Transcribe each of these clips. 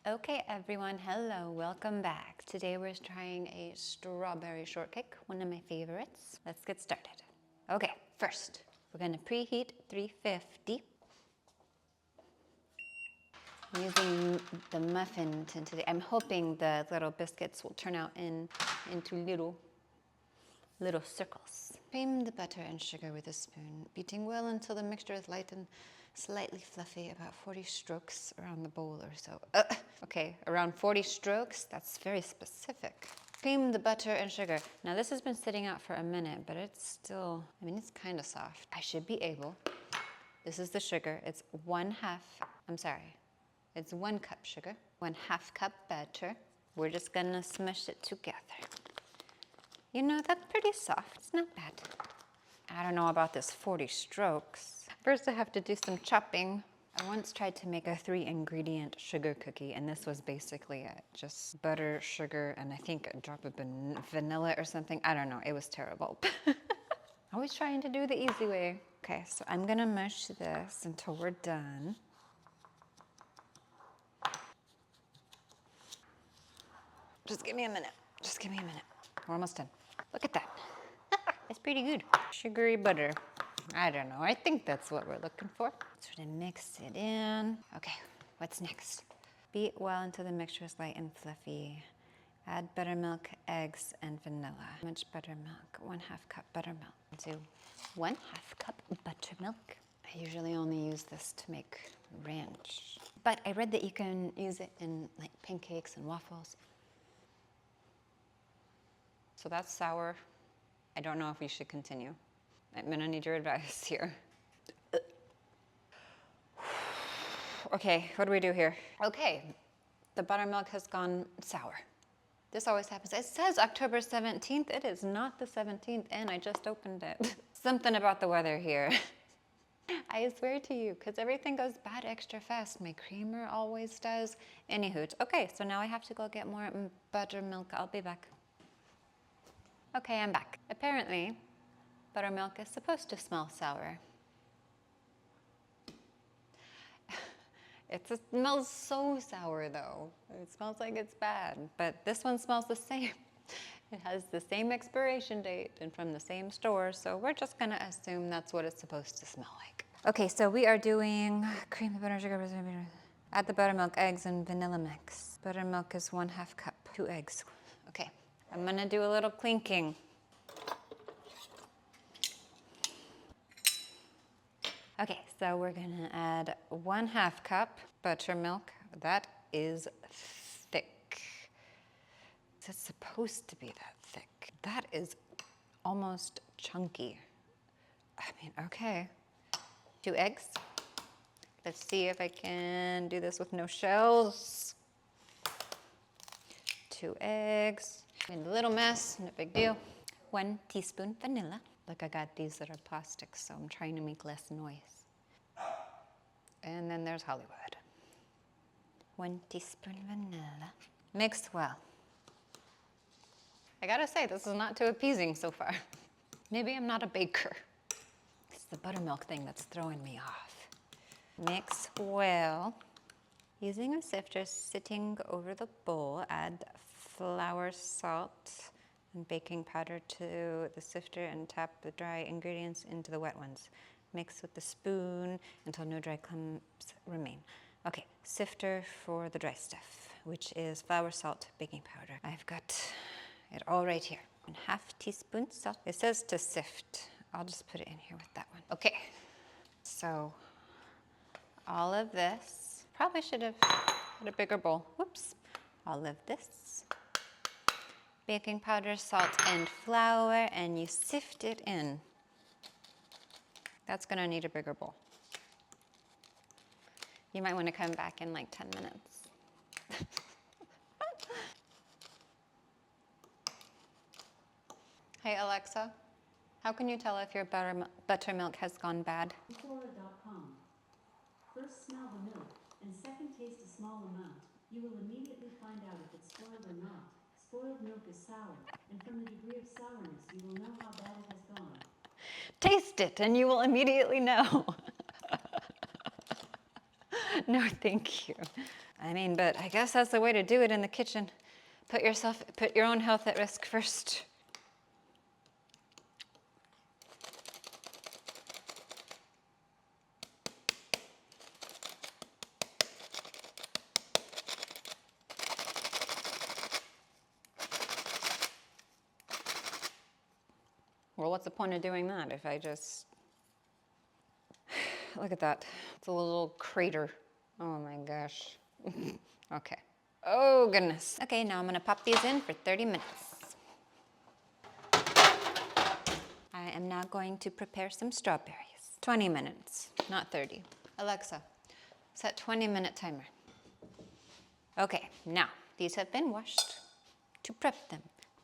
Okay everyone, hello, welcome back. Today we're trying a strawberry shortcake, one of my favorites. Let's get started. Okay, first, we're gonna preheat 350. I'm using the muffin tin today. I'm hoping the little biscuits will turn out into little circles. Cream the butter and sugar with a spoon, beating well until the mixture is light and slightly fluffy, about 40 strokes around the bowl or so. Okay, around 40 strokes, that's very specific. Cream the butter and sugar. Now this has been sitting out for a minute, but it's still, it's kind of soft. I should be able, this is the sugar, it's 1 cup sugar, 1/2 cup butter. We're just gonna smush it together. You know, that's pretty soft, it's not bad. I don't know about this 40 strokes. First I have to do some chopping. I once tried to make a 3-ingredient sugar cookie, and this was basically just butter, sugar, and I think a drop of vanilla or something. I don't know, it was terrible. Always trying to do the easy way. Okay, so I'm gonna mush this until we're done. Just give me a minute, We're almost done. Look at that. It's pretty good. Sugary butter. I don't know, I think that's what we're looking for. Sort of mix it in. Okay, what's next? Beat well until the mixture is light and fluffy. Add buttermilk, eggs, and vanilla. How much buttermilk? 1/2 cup buttermilk. So 1/2 cup buttermilk. I usually only use this to make ranch. But I read that you can use it in like pancakes and waffles. So that's sour. I don't know if we should continue. I'm gonna need your advice here. Okay, what do we do here? Okay, the buttermilk has gone sour. This always happens. It says October 17th. It is not the 17th, and I just opened it. Something about the weather here. I swear to you, because everything goes bad extra fast. My creamer always does. Anywho, okay, so now I have to go get more buttermilk. I'll be back. Okay, I'm back. Apparently, buttermilk is supposed to smell sour. It smells so sour though. It smells like it's bad, but this one smells the same. It has the same expiration date and from the same store, so we're just gonna assume that's what it's supposed to smell like. Okay, so we are doing cream, butter, sugar, add the buttermilk, eggs, and vanilla mix. Buttermilk is 1/2 cup, 2 eggs. Okay, I'm gonna do a little clinking. Okay, so we're gonna add 1/2 cup buttermilk. That is thick. It's supposed to be that thick. That is almost chunky. Okay. 2 eggs. Let's see if I can do this with no shells. 2 eggs. Made a little mess, no big deal. 1 teaspoon vanilla. Look, I got these that are plastic, so I'm trying to make less noise. And then there's Hollywood. 1 teaspoon vanilla. Mix well. I gotta say, this is not too appeasing so far. Maybe I'm not a baker. It's the buttermilk thing that's throwing me off. Mix well. Using a sifter sitting over the bowl, add flour, salt, and baking powder to the sifter and tap the dry ingredients into the wet ones. Mix with the spoon until no dry clumps remain. Okay, sifter for the dry stuff, which is flour, salt, baking powder. I've got it all right here. 1/2 teaspoon salt. It says to sift. I'll just put it in here with that one. Okay, so all of this, probably should have had a bigger bowl. Whoops. All of this. Baking powder, salt, and flour, and you sift it in. That's gonna need a bigger bowl. You might want to come back in like 10 minutes. Hey Alexa, how can you tell if your buttermilk has gone bad? Flora.com. First smell the milk, and second taste a small amount. You will immediately find out if it's spoiled or not. Spoiled milk is sour, and from the degree of sourness, you will know how bad it has gone. Taste it and you will immediately know. No, thank you. I mean, but I guess that's the way to do it in the kitchen. Put your own health at risk first. Well, what's the point of doing that if I just... Look at that. It's a little crater. Oh my gosh. Okay. Oh goodness. Okay, now I'm gonna pop these in for 30 minutes. I am now going to prepare some strawberries. 20 minutes, not 30. Alexa, set 20-minute timer. Okay, now these have been washed. To prep them,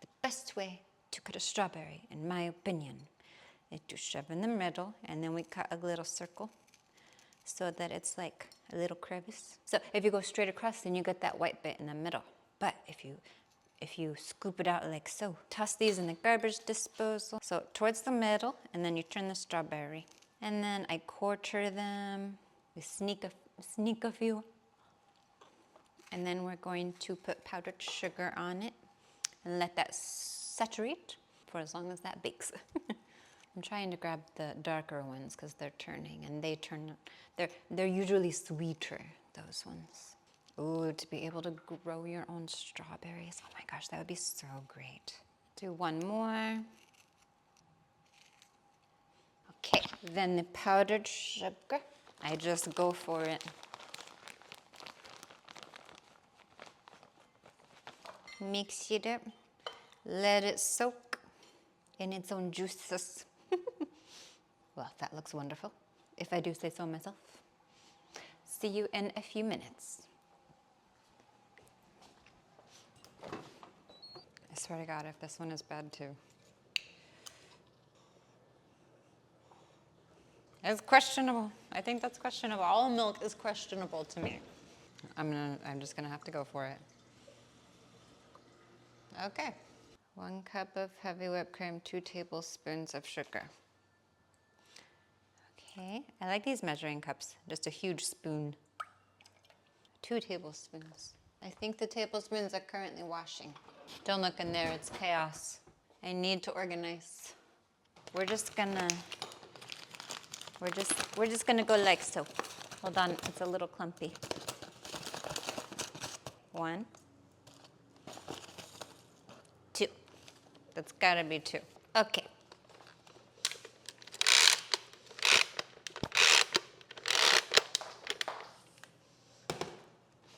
the best way to cut a strawberry, in my opinion, is to shove in the middle, and then we cut a little circle so that it's like a little crevice. So if you go straight across, then you get that white bit in the middle. But if you scoop it out like so, toss these in the garbage disposal. So towards the middle, and then you turn the strawberry. And then I quarter them. We sneak a few. And then we're going to put powdered sugar on it and let that saturate for as long as that bakes. I'm trying to grab the darker ones because they're turning, and they're usually sweeter, those ones. Ooh, to be able to grow your own strawberries. Oh my gosh, that would be so great. Do one more. Okay, then the powdered sugar. I just go for it. Mix it up. Let it soak in its own juices. Well, that looks wonderful, if I do say so myself. See you in a few minutes. I swear to God, if this one is bad too. It's questionable. I think that's questionable. All milk is questionable to me. I'm just gonna have to go for it. Okay. 1 cup of heavy whipped cream, 2 tablespoons of sugar. Okay, I like these measuring cups, just a huge spoon. 2 tablespoons. I think the tablespoons are currently washing. Don't look in there, it's chaos. I need to organize. We're just gonna go like so. Hold on, it's a little clumpy. 1, 2. That's gotta be 2. Okay.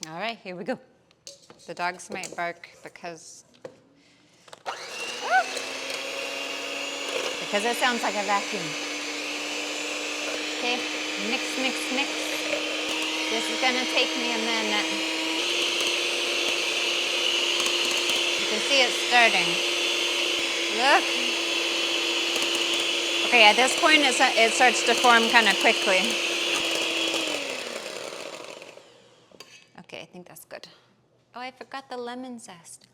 All right, here we go. The dogs might bark because it sounds like a vacuum. Okay, mix, mix, mix. This is gonna take me a minute. You can see it starting. Look. Okay, at this point it starts to form kind of quickly. Okay, I think that's good. Oh, I forgot the lemon zest.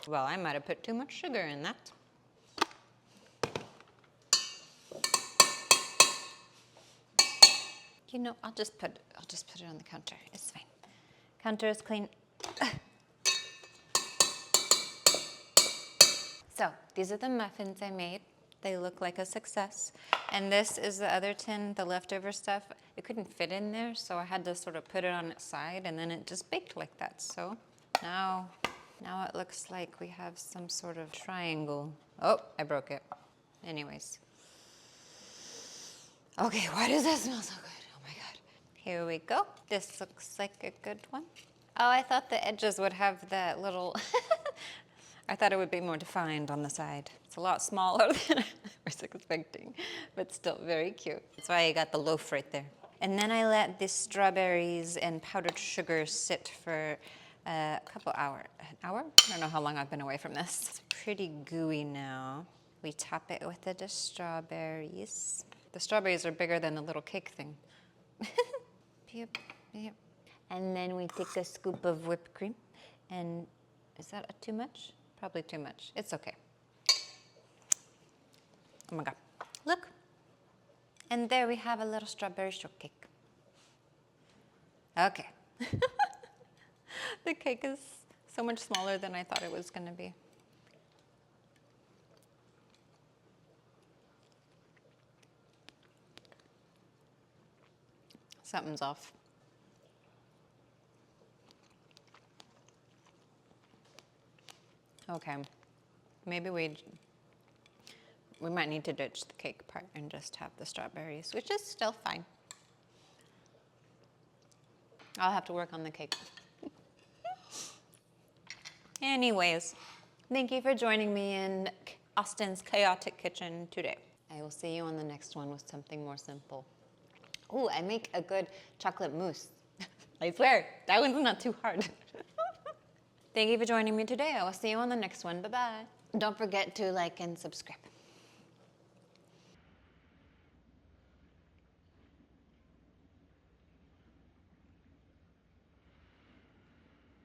Well, I might have put too much sugar in that. You know, I'll just put it on the counter. It's fine. Counter is clean. So, these are the muffins I made. They look like a success. And this is the other tin, the leftover stuff. It couldn't fit in there, so I had to sort of put it on its side, and then it just baked like that. So now it looks like we have some sort of triangle. Oh, I broke it. Anyways. Okay, why does that smell so good? Oh my God. Here we go. This looks like a good one. Oh, I thought the edges would have that little... I thought it would be more defined on the side. It's a lot smaller than I was expecting, but still very cute. That's why I got the loaf right there. And then I let the strawberries and powdered sugar sit for a couple hours. An hour? I don't know how long I've been away from this. It's pretty gooey now. We top it with the strawberries. The strawberries are bigger than the little cake thing. Yep, yep. And then we take a scoop of whipped cream. And is that too much? Probably too much. It's okay. Oh my God. Look. And there we have a little strawberry shortcake. Okay, The cake is so much smaller than I thought it was going to be. Something's off. Okay, maybe we might need to ditch the cake part and just have the strawberries, which is still fine. I'll have to work on the cake. Anyways, thank you for joining me in Austin's chaotic kitchen today. I will see you on the next one with something more simple. Ooh, I make a good chocolate mousse. I swear, that one's not too hard. Thank you for joining me today. I will see you on the next one. Bye-bye. Don't forget to like and subscribe.